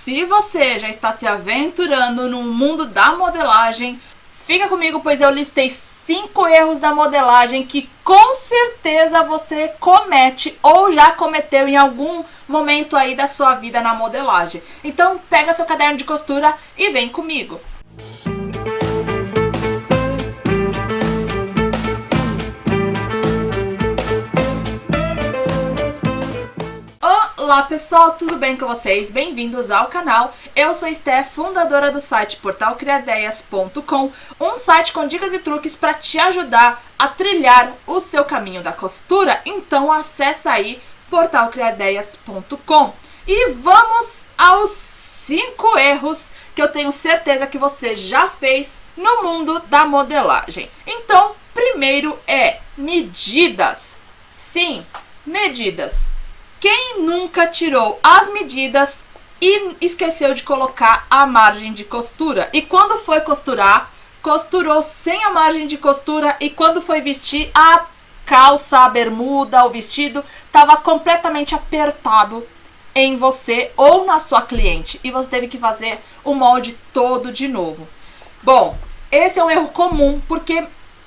Se você já está se aventurando no mundo da modelagem, fica comigo, pois eu listei 5 erros da modelagem que com certeza você comete ou já cometeu em algum momento aí da sua vida na modelagem. Então pega seu caderno de costura e vem comigo. Olá pessoal, tudo bem com vocês? Bem-vindos ao canal. Eu sou Steph, fundadora do site portalcriadeias.com, um site com dicas e truques para te ajudar a trilhar o seu caminho da costura. Então acessa aí portalcriadeias.com e vamos aos 5 erros que eu tenho certeza que você já fez no mundo da modelagem. Então, primeiro é medidas. Sim, medidas. Quem nunca tirou as medidas e esqueceu de colocar a margem de costura? E quando foi costurar, costurou sem a margem de costura, e quando foi vestir, a calça, a bermuda, o vestido estava completamente apertado em você ou na sua cliente, e você teve que fazer o molde todo de novo. Bom, esse é um erro comum, porque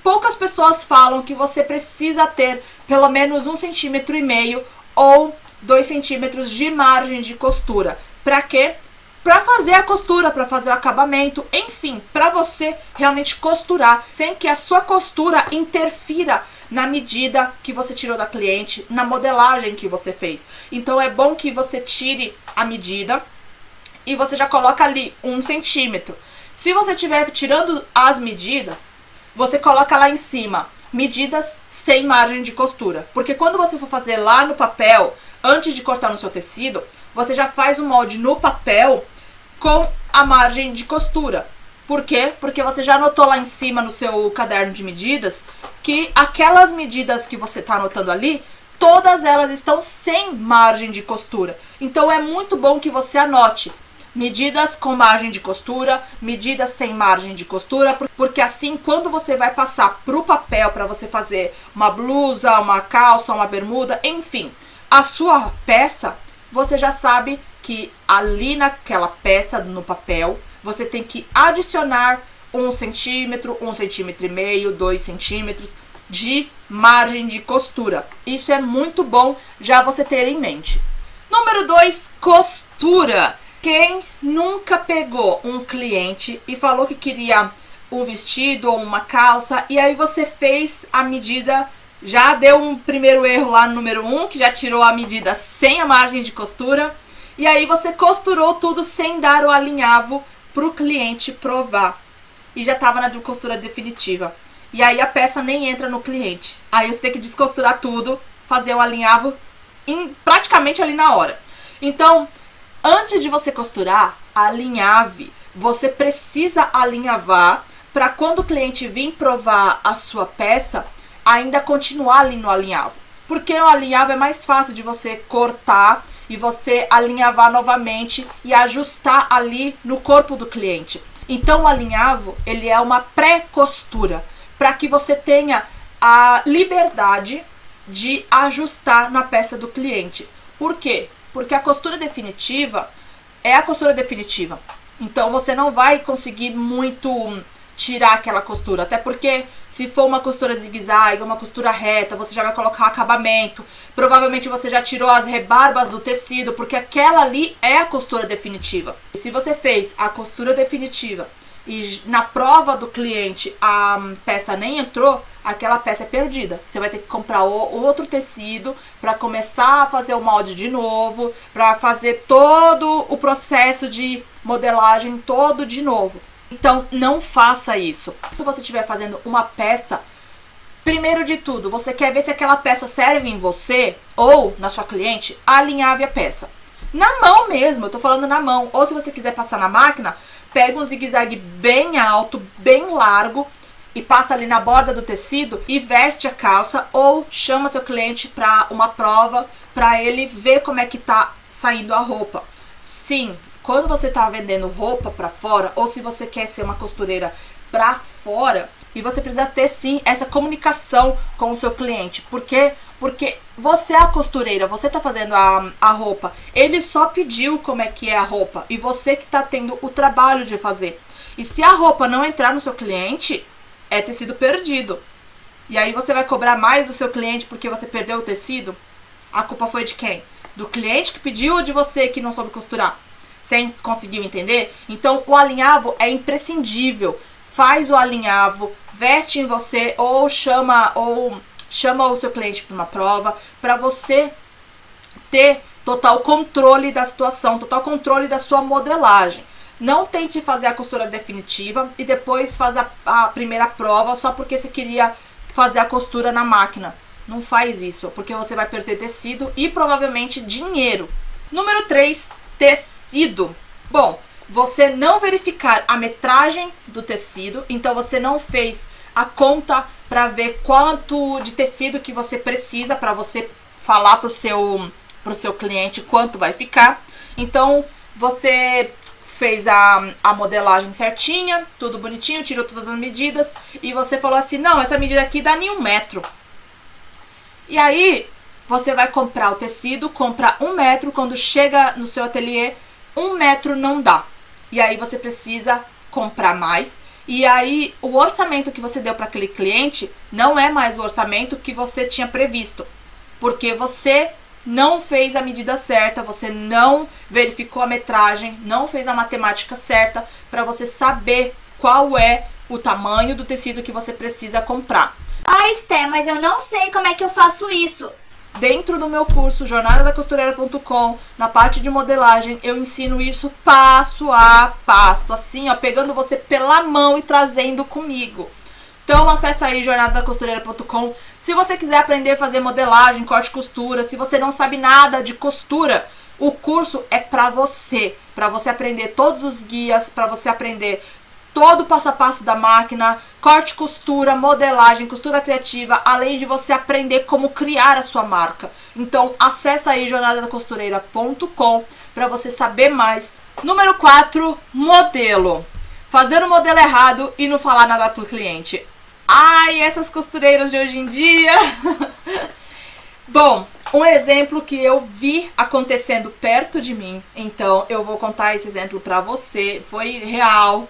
poucas pessoas falam que você precisa ter pelo menos 1,5 cm ou 2 centímetros de margem de costura. Para quê? Para fazer a costura, para fazer o acabamento, enfim, para você realmente costurar sem que a sua costura interfira na medida que você tirou da cliente, na modelagem que você fez. Então é bom que você tire a medida e você já coloca ali 1 centímetro. Se você estiver tirando as medidas, você coloca lá em cima medidas sem margem de costura, porque quando você for fazer lá no papel, antes de cortar no seu tecido, você já faz o molde no papel com a margem de costura. Por quê? Porque você já anotou lá em cima no seu caderno de medidas que aquelas medidas que você está anotando ali, todas elas estão sem margem de costura. Então é muito bom que você anote medidas com margem de costura, medidas sem margem de costura, porque assim quando você vai passar para o papel para você fazer uma blusa, uma calça, uma bermuda, enfim, a sua peça, você já sabe que ali naquela peça no papel, você tem que adicionar 1 centímetro, 1,5 centímetros, 2 centímetros de margem de costura. Isso é muito bom já você ter em mente. Número 2, costura. Quem nunca pegou um cliente e falou que queria um vestido ou uma calça, e aí você fez a medida, já deu um primeiro erro lá no número 1, que já tirou a medida sem a margem de costura, e aí você costurou tudo sem dar o alinhavo para o cliente provar, e já estava na costura definitiva, e aí a peça nem entra no cliente. Aí você tem que descosturar tudo, fazer o alinhavo praticamente ali na hora. Então, antes de você costurar, alinhave. Você precisa alinhavar para quando o cliente vir provar a sua peça, ainda continuar ali no alinhavo. Porque o alinhavo é mais fácil de você cortar e você alinhavar novamente e ajustar ali no corpo do cliente. Então o alinhavo, ele é uma pré-costura, para que você tenha a liberdade de ajustar na peça do cliente. Por quê? Porque a costura definitiva é a costura definitiva. Então você não vai conseguir muito tirar aquela costura. Até porque se for uma costura zigue-zague, uma costura reta, você já vai colocar acabamento. Provavelmente você já tirou as rebarbas do tecido, porque aquela ali é a costura definitiva. E se você fez a costura definitiva e na prova do cliente a peça nem entrou, aquela peça é perdida. Você vai ter que comprar outro tecido para começar a fazer o molde de novo, para fazer todo o processo de modelagem todo de novo. Então não faça isso. Quando você estiver fazendo uma peça, primeiro de tudo, você quer ver se aquela peça serve em você ou na sua cliente, alinhave a peça. Na mão mesmo, eu tô falando na mão. Ou se você quiser passar na máquina, pega um zigue-zague bem alto, bem largo, e passa ali na borda do tecido e veste a calça, ou chama seu cliente para uma prova, para ele ver como é que tá saindo a roupa. Sim, quando você tá vendendo roupa para fora, ou se você quer ser uma costureira para fora, e você precisa ter sim essa comunicação com o seu cliente, porque Porque você é a costureira, você tá fazendo a roupa. Ele só pediu como é que é a roupa e você que tá tendo o trabalho de fazer. E se a roupa não entrar no seu cliente, é tecido perdido. E aí você vai cobrar mais do seu cliente porque você perdeu o tecido? A culpa foi de quem? Do cliente que pediu ou de você que não soube costurar? Você conseguiu entender? Então o alinhavo é imprescindível. Faz o alinhavo, veste em você ou chama o seu cliente para uma prova, para você ter total controle da situação, total controle da sua modelagem. Não tente fazer a costura definitiva e depois faz a primeira prova só porque você queria fazer a costura na máquina. Não faz isso, porque você vai perder tecido e provavelmente dinheiro. Número 3, tecido. Bom, você não verificar a metragem do tecido, então você não fez a conta para ver quanto de tecido que você precisa para você falar pro seu cliente quanto vai ficar. Então você fez a modelagem certinha, tudo bonitinho, tirou todas as medidas e você falou assim, não, essa medida aqui dá nem 1 metro. E aí você vai comprar o tecido, compra 1 metro, quando chega no seu ateliê, 1 metro não dá. E aí você precisa comprar mais. E aí o orçamento que você deu para aquele cliente não é mais o orçamento que você tinha previsto. Porque você não fez a medida certa, você não verificou a metragem, não fez a matemática certa para você saber qual é o tamanho do tecido que você precisa comprar. Ah, Esté, mas eu não sei como é que eu faço isso. Dentro do meu curso jornadadacostureira.com, na parte de modelagem, eu ensino isso passo a passo, assim, ó, pegando você pela mão e trazendo comigo. Então acessa aí jornadadacostureira.com. Se você quiser aprender a fazer modelagem, corte e costura, se você não sabe nada de costura, o curso é para você aprender todos os guias, para você aprender todo o passo a passo da máquina, corte, costura, modelagem, costura criativa, além de você aprender como criar a sua marca. Então acessa aí jornadadacostureira.com para você saber mais. Número 4, modelo. Fazer o modelo errado e não falar nada pro cliente. Ai, essas costureiras de hoje em dia. Bom, um exemplo que eu vi acontecendo perto de mim, então eu vou contar esse exemplo pra você, foi real.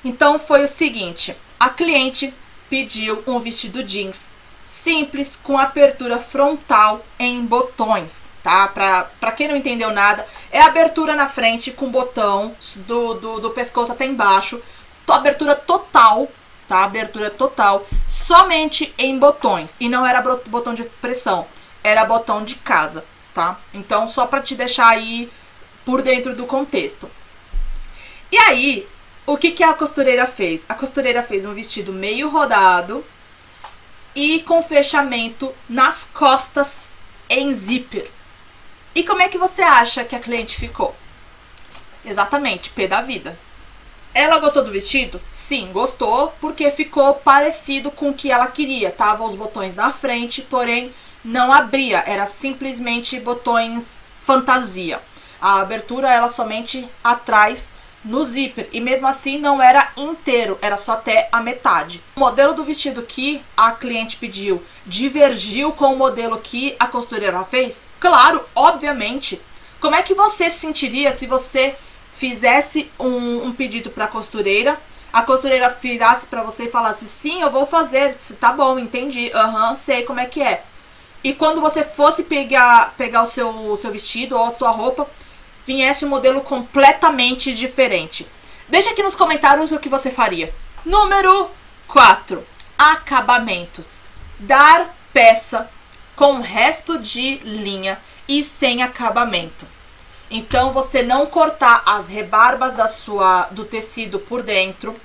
Então foi o seguinte, a cliente pediu um vestido jeans simples com abertura frontal em botões, tá? Pra quem não entendeu nada, é abertura na frente com botão do pescoço até embaixo, abertura total, tá? Abertura total, somente em botões. E não era botão de pressão, era botão de casa, tá? Então, só pra te deixar aí por dentro do contexto. E aí, o que a costureira fez? A costureira fez um vestido meio rodado e com fechamento nas costas em zíper. E como é que você acha que a cliente ficou? Exatamente, pé da vida. Ela gostou do vestido? Sim, gostou, porque ficou parecido com o que ela queria. Tava os botões na frente, porém não abria. Era simplesmente botões fantasia. A abertura era somente atrás no zíper. E mesmo assim não era inteiro, era só até a metade. O modelo do vestido que a cliente pediu divergiu com o modelo que a costureira fez? Claro, obviamente. Como é que você se sentiria se você fizesse um pedido para a costureira virasse para você e falasse, sim, eu vou fazer, tá bom, entendi, sei como é que é. E quando você fosse pegar o seu vestido ou a sua roupa, viesse um modelo completamente diferente. Deixa aqui nos comentários o que você faria. Número 4, acabamentos. Dar peça com resto de linha e sem acabamento. Então, você não cortar as rebarbas do tecido por dentro.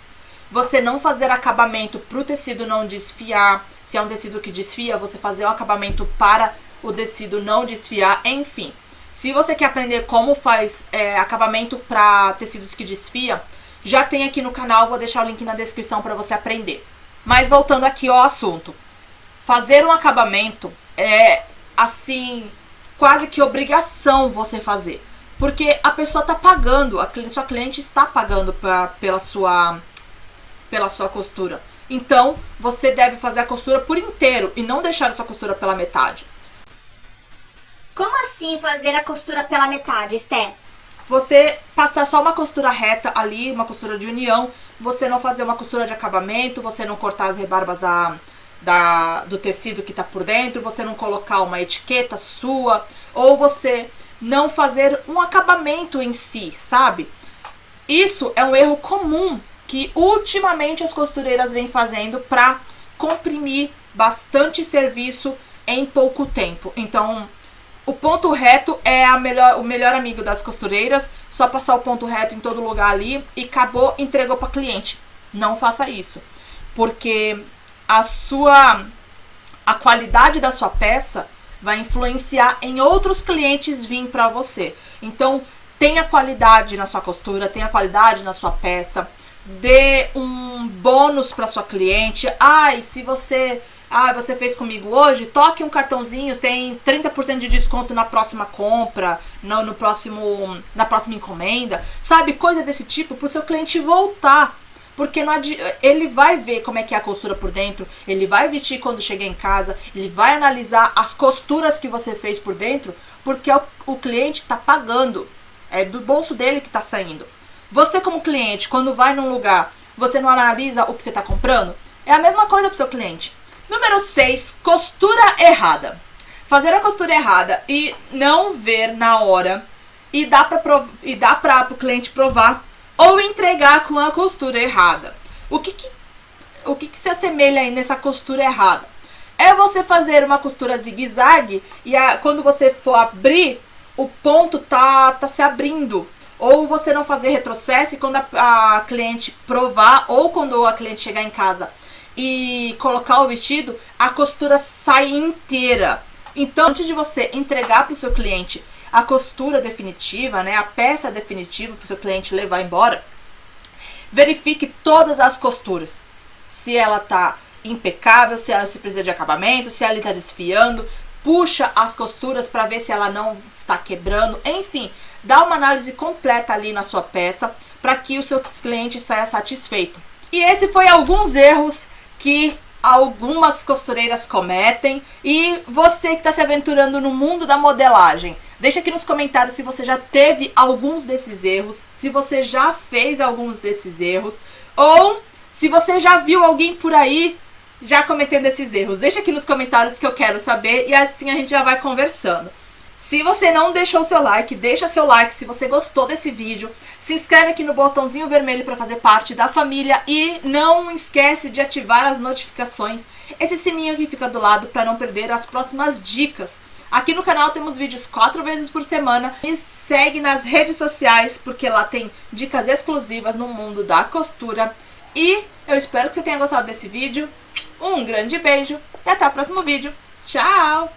Você não fazer acabamento para o tecido não desfiar. Se é um tecido que desfia, você fazer um acabamento para o tecido não desfiar. Enfim, se você quer aprender como faz acabamento para tecidos que desfia, já tem aqui no canal. Vou deixar o link na descrição para você aprender. Mas voltando aqui ao assunto. Fazer um acabamento é, assim, quase que obrigação você fazer. Porque a pessoa está pagando, sua cliente está pagando pela sua costura. Então, você deve fazer a costura por inteiro e não deixar a sua costura pela metade. Como assim fazer a costura pela metade, Esté? Você passar só uma costura reta ali, uma costura de união, você não fazer uma costura de acabamento, você não cortar as rebarbas do tecido que tá por dentro, você não colocar uma etiqueta sua, ou você não fazer um acabamento em si, sabe? Isso é um erro comum que ultimamente as costureiras vêm fazendo para comprimir bastante serviço em pouco tempo. Então, o ponto reto é o melhor amigo das costureiras. Só passar o ponto reto em todo lugar ali e acabou, entregou para cliente. Não faça isso, porque a qualidade da sua peça vai influenciar em outros clientes vir para você. Então, tenha qualidade na sua costura, tenha qualidade na sua peça, dê um bônus para sua cliente. Se você fez comigo hoje, toque um cartãozinho, tem 30% de desconto na próxima compra, na próxima encomenda, sabe? Coisa desse tipo, para o seu cliente voltar. Porque ele vai ver como é que é a costura por dentro, ele vai vestir quando chegar em casa, ele vai analisar as costuras que você fez por dentro, porque o cliente está pagando, é do bolso dele que está saindo. Você como cliente, quando vai num lugar, você não analisa o que você está comprando? É a mesma coisa para o seu cliente. Número 6, costura errada. Fazer a costura errada e não ver na hora e dá para o cliente provar ou entregar com a costura errada. O que se assemelha aí nessa costura errada? É você fazer uma costura zigue-zague e quando você for abrir, o ponto tá se abrindo. Ou você não fazer retrocesso e quando a cliente provar, ou quando a cliente chegar em casa e colocar o vestido, a costura sai inteira. Então, antes de você entregar para o seu cliente a costura definitiva, né, a peça definitiva para o seu cliente levar embora, verifique todas as costuras. Se ela tá impecável, se precisa de acabamento, se ela está desfiando, puxa as costuras para ver se ela não está quebrando, enfim, dá uma análise completa ali na sua peça para que o seu cliente saia satisfeito. E esse foi alguns erros que algumas costureiras cometem. E você que está se aventurando no mundo da modelagem, deixa aqui nos comentários se você já teve alguns desses erros, se você já fez alguns desses erros, ou se você já viu alguém por aí já cometendo esses erros. Deixa aqui nos comentários que eu quero saber e assim a gente já vai conversando. Se você não deixou o seu like, deixa seu like se você gostou desse vídeo. Se inscreve aqui no botãozinho vermelho para fazer parte da família e não esquece de ativar as notificações, esse sininho que fica do lado para não perder as próximas dicas. Aqui no canal temos vídeos 4 vezes por semana. E segue nas redes sociais porque lá tem dicas exclusivas no mundo da costura. E eu espero que você tenha gostado desse vídeo. Um grande beijo e até o próximo vídeo. Tchau!